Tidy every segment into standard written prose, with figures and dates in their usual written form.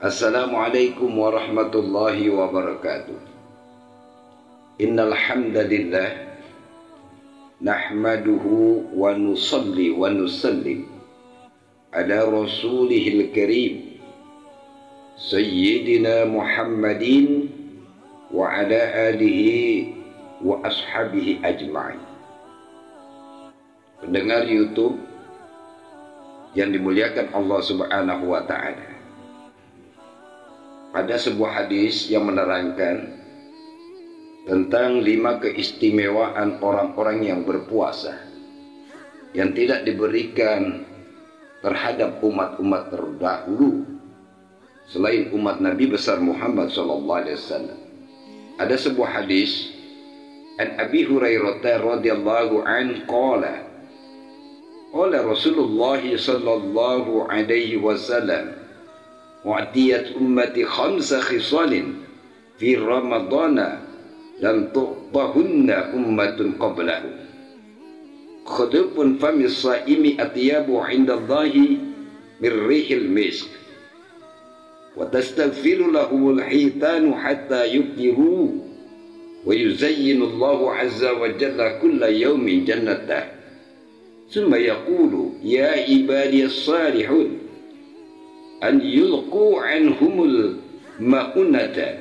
Assalamualaikum warahmatullahi wabarakatuh. Innal hamdalillah nahmaduhu wa nusalli wa nusallim ala rasulihil karim sayyidina Muhammadin wa ala alihi wa ashabihi ajma'in. Pendengar YouTube yang dimuliakan Allah Subhanahu wa ta'ala, ada sebuah hadis yang menerangkan tentang 5 keistimewaan orang-orang yang berpuasa yang tidak diberikan terhadap umat-umat terdahulu selain umat Nabi besar Muhammad SAW. Ada sebuah hadis an Abi Hurairah radhiyallahu anhu qala qala Rasulullah sallallahu alaihi wasallam wa'tiyat ummati 5 khisalin fi ramadana lam tu'tahunna ummatun qablahu khudufun famis saimi atyabu 'indallahi min rihil misk wa tastaghfiru lahumul hitanu hatta yubtiru wa yuzayyinu Allahu 'azza wa jalla kulla yawmin jannatan thumma yaqulu ya ibadiyas salihun an yulqu anhumul ma'unata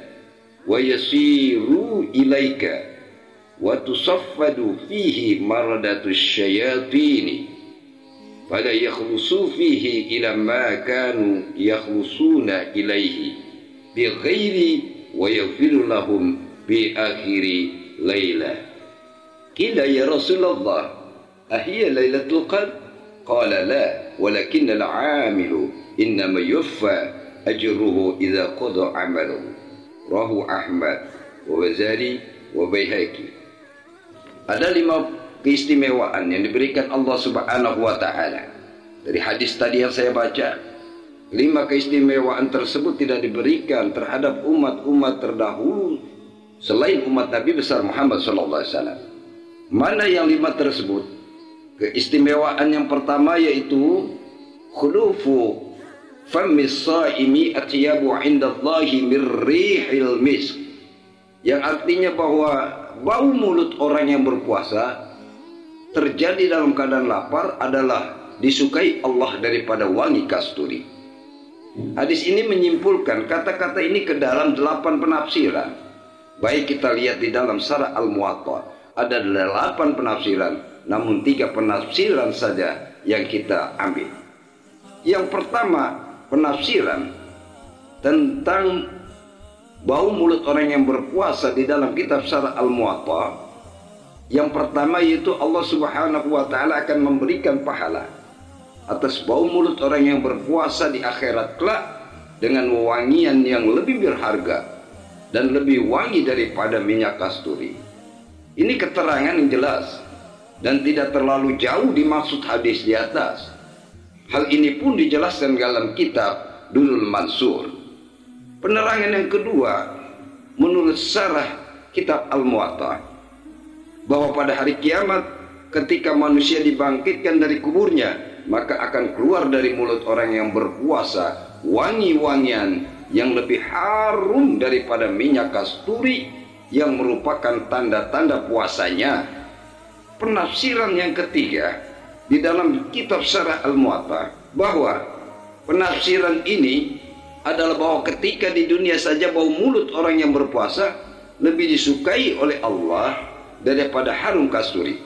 wa yasiru ilaika wa tusaffadu fihi maradatus syayatini fala yakhlusu fihi ila ma kanu yakhlusuna ilaihi bi ghairi wa yaghfiru lahum bi akhiri layla. Qila ya Rasulullah ahiya laylatul qadr? Qala la walakinna al-'amilu innama yuffa ajruhu idza qada 'amaluhu. Rahu Ahmad wa Wazari wa Baihaqi. Ada 5 keistimewaan yang diberikan Allah Subhanahu wa ta'ala. Dari hadis tadi yang saya baca, 5 keistimewaan tersebut tidak diberikan terhadap umat-umat terdahulu selain umat Nabi besar Muhammad SAW. Mana yang 5 tersebut? Keistimewaan yang pertama yaitu khulufu famis saimi atyabu 'indallahi mir rihil misk, yang artinya bahwa bau mulut orang yang berpuasa terjadi dalam keadaan lapar adalah disukai Allah daripada wangi kasturi. Hadis ini menyimpulkan kata-kata ini ke dalam 8 penafsiran. Baik kita lihat di dalam Syarah Al-Muwatta ada 8 penafsiran, namun 3 penafsiran saja yang kita ambil. Yang pertama, penafsiran tentang bau mulut orang yang berpuasa di dalam kitab Syarah Al-Muwatta. Yang pertama yaitu Allah Subhanahu wa ta'ala akan memberikan pahala atas bau mulut orang yang berpuasa di akhirat kelak dengan wewangian yang lebih berharga dan lebih wangi daripada minyak kasturi. Ini keterangan yang jelas dan tidak terlalu jauh dimaksud hadis di atas. Hal ini pun dijelaskan dalam kitab Durrul Mansur. Penerangan yang kedua, menurut syarah kitab Al-Muwatta, bahwa pada hari kiamat ketika manusia dibangkitkan dari kuburnya, maka akan keluar dari mulut orang yang berpuasa wangi-wangian yang lebih harum daripada minyak kasturi yang merupakan tanda-tanda puasanya. Penafsiran yang ketiga di dalam kitab Syarah Al-Muwatta, bahwa penafsiran ini adalah bahwa ketika di dunia saja bau mulut orang yang berpuasa lebih disukai oleh Allah daripada harum kasturi,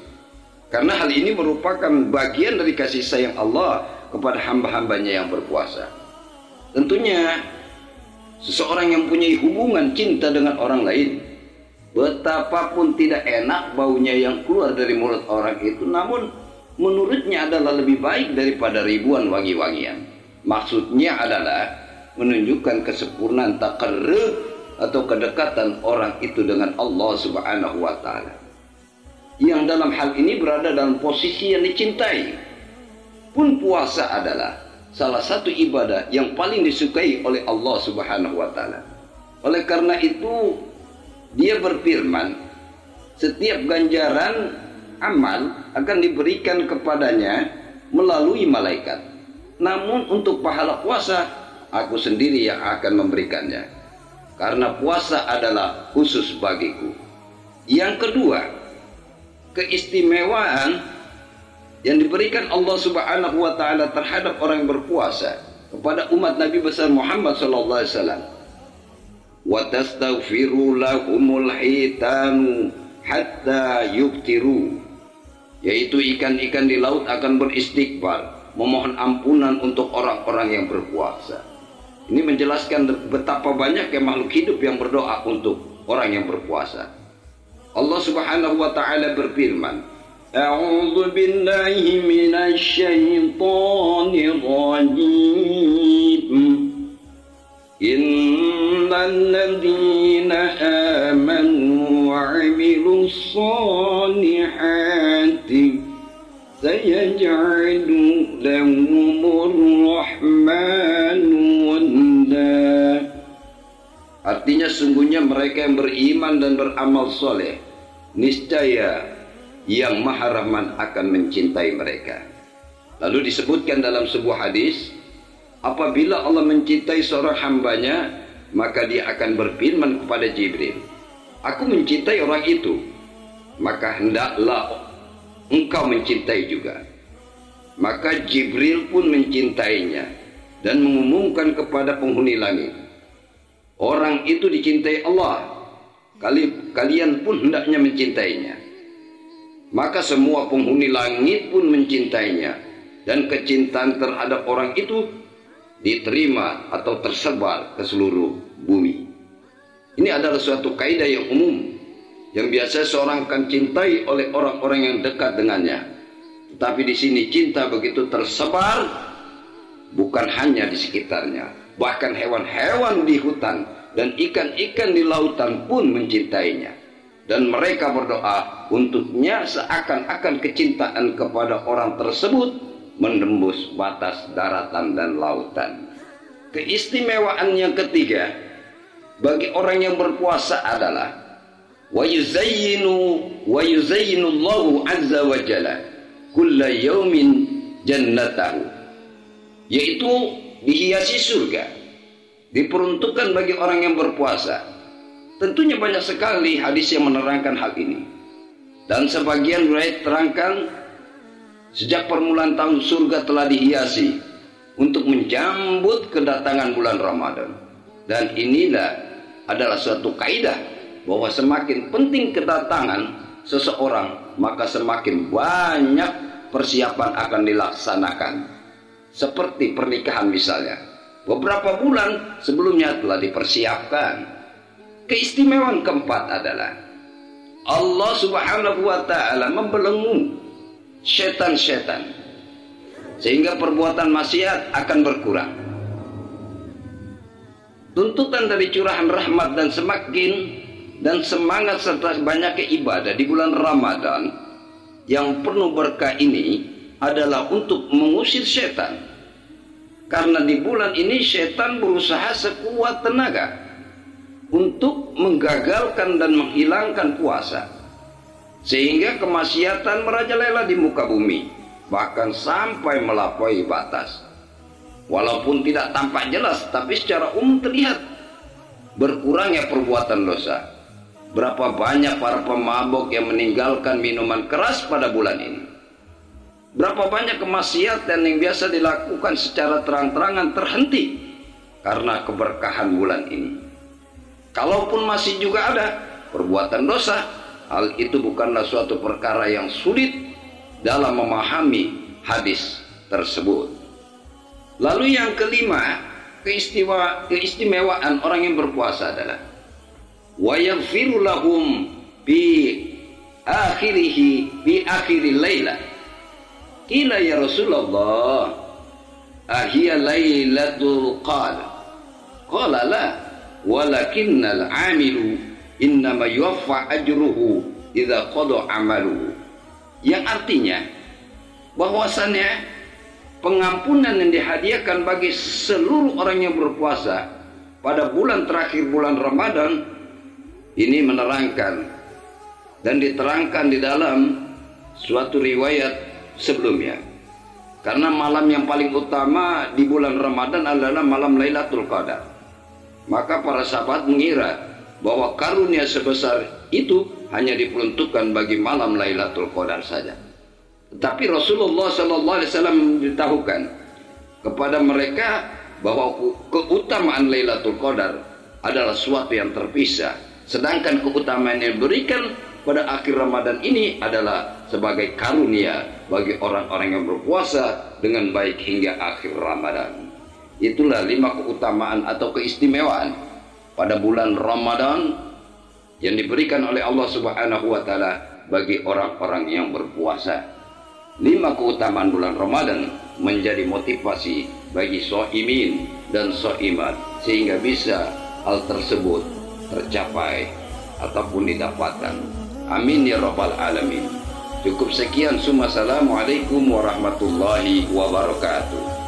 karena hal ini merupakan bagian dari kasih sayang Allah kepada hamba-hambanya yang berpuasa. Tentunya seseorang yang punya hubungan cinta dengan orang lain, betapapun tidak enak baunya yang keluar dari mulut orang itu, namun menurutnya adalah lebih baik daripada ribuan wangi-wangian. Maksudnya adalah menunjukkan kesempurnaan taqarrub atau kedekatan orang itu dengan Allah Subhanahu wa ta'ala, yang dalam hal ini berada dalam posisi yang dicintai. Pun puasa adalah salah satu ibadah yang paling disukai oleh Allah Subhanahu wa ta'ala. Oleh karena itu dia berfirman, setiap ganjaran amal akan diberikan kepadanya melalui malaikat. Namun untuk pahala puasa aku sendiri yang akan memberikannya, karena puasa adalah khusus bagiku. Yang kedua, keistimewaan yang diberikan Allah Subhanahu wa taala terhadap orang yang berpuasa kepada umat Nabi besar Muhammad sallallahu alaihi wasallam. Wa tastaghfiru lahumul hitanu hatta yuftiru, yaitu ikan-ikan di laut akan beristighfar, memohon ampunan untuk orang-orang yang berpuasa. Ini menjelaskan betapa banyak makhluk hidup yang berdoa untuk orang yang berpuasa. Allah Subhanahu wa taala berfirman, A'udzu billahi minasy syaithanir rajim. Innal ladzina amanu wa 'amilus shalihati sayaj'alu lahumur rahmanu wudda. Artinya sungguhnya mereka yang beriman dan beramal soleh, niscaya yang Maha Rahman akan mencintai mereka. Lalu disebutkan dalam sebuah hadis, apabila Allah mencintai seorang hambanya, maka dia akan berfirman kepada Jibril, aku mencintai orang itu, maka hendaklah engkau mencintai juga. Maka Jibril pun mencintainya dan mengumumkan kepada penghuni langit, orang itu dicintai Allah, kalian pun hendaknya mencintainya. Maka semua penghuni langit pun mencintainya, dan kecintaan terhadap orang itu diterima atau tersebar ke seluruh bumi. Ini adalah suatu kaidah yang umum yang biasa seorang akan cintai oleh orang-orang yang dekat dengannya. Tetapi di sini cinta begitu tersebar, bukan hanya di sekitarnya, bahkan hewan-hewan di hutan dan ikan-ikan di lautan pun mencintainya. Dan mereka berdoa untuknya seakan-akan kecintaan kepada orang tersebut menembus batas daratan dan lautan. Keistimewaan yang ketiga bagi orang yang berpuasa adalah wa yuzayyinu Allahu azza wa jalla kulla yaumin jannatahu, yaitu dihiasi surga, diperuntukkan bagi orang yang berpuasa. Tentunya banyak sekali hadis yang menerangkan hal ini, dan sebagian riwayat terangkan sejak permulaan tahun surga telah dihiasi untuk menjambut kedatangan bulan Ramadan. Dan inilah adalah suatu kaidah bahwa semakin penting kedatangan seseorang, maka semakin banyak persiapan akan dilaksanakan. Seperti pernikahan misalnya, beberapa bulan sebelumnya telah dipersiapkan. Keistimewaan keempat adalah Allah Subhanahu wa taala membelenggu setan-setan sehingga perbuatan maksiat akan berkurang. Tuntutan dari curahan rahmat dan semangat serta banyaknya ibadah di bulan Ramadan yang penuh berkah ini adalah untuk mengusir setan. Karena di bulan ini setan berusaha sekuat tenaga untuk menggagalkan dan menghilangkan puasa, sehingga kemaksiatan merajalela di muka bumi, bahkan sampai melampaui batas. Walaupun tidak tampak jelas, tapi secara umum terlihat berkurangnya perbuatan dosa. Berapa banyak para pemabuk yang meninggalkan minuman keras pada bulan ini. Berapa banyak kemaksiatan yang biasa dilakukan secara terang-terangan terhenti karena keberkahan bulan ini. Kalaupun masih juga ada perbuatan dosa, hal itu bukanlah suatu perkara yang sulit dalam memahami hadis tersebut. Lalu yang kelima, keistimewaan orang yang berpuasa adalah wa yaghfiru lahum bi akhiril laila. Qila ya Rasulullah, ahiya lailatul qadr? Qala la, walakinnal amilu innama yuwaffa ajruhu idza qada amaluhu. Yang artinya bahwasannya pengampunan yang dihadiahkan bagi seluruh orang yang berpuasa pada bulan terakhir bulan Ramadan ini menerangkan dan diterangkan di dalam suatu riwayat sebelumnya. Karena malam yang paling utama di bulan Ramadan adalah malam Lailatul Qadar. Maka para sahabat mengira bahwa karunia sebesar itu hanya diperuntukkan bagi malam Lailatul Qadar saja. Tetapi Rasulullah SAW memberitahukan kepada mereka bahwa keutamaan Lailatul Qadar adalah suatu yang terpisah. Sedangkan keutamaan yang diberikan pada akhir Ramadan ini adalah sebagai karunia bagi orang-orang yang berpuasa dengan baik hingga akhir Ramadan. Itulah 5 keutamaan atau keistimewaan pada bulan Ramadan yang diberikan oleh Allah Subhanahu wa taala bagi orang-orang yang berpuasa. 5 keutamaan bulan Ramadan menjadi motivasi bagi shaimin dan shaimat sehingga bisa hal tersebut tercapai ataupun didapatkan. Amin ya rabbal alamin. Cukup sekian. Assalamualaikum warahmatullahi wabarakatuh.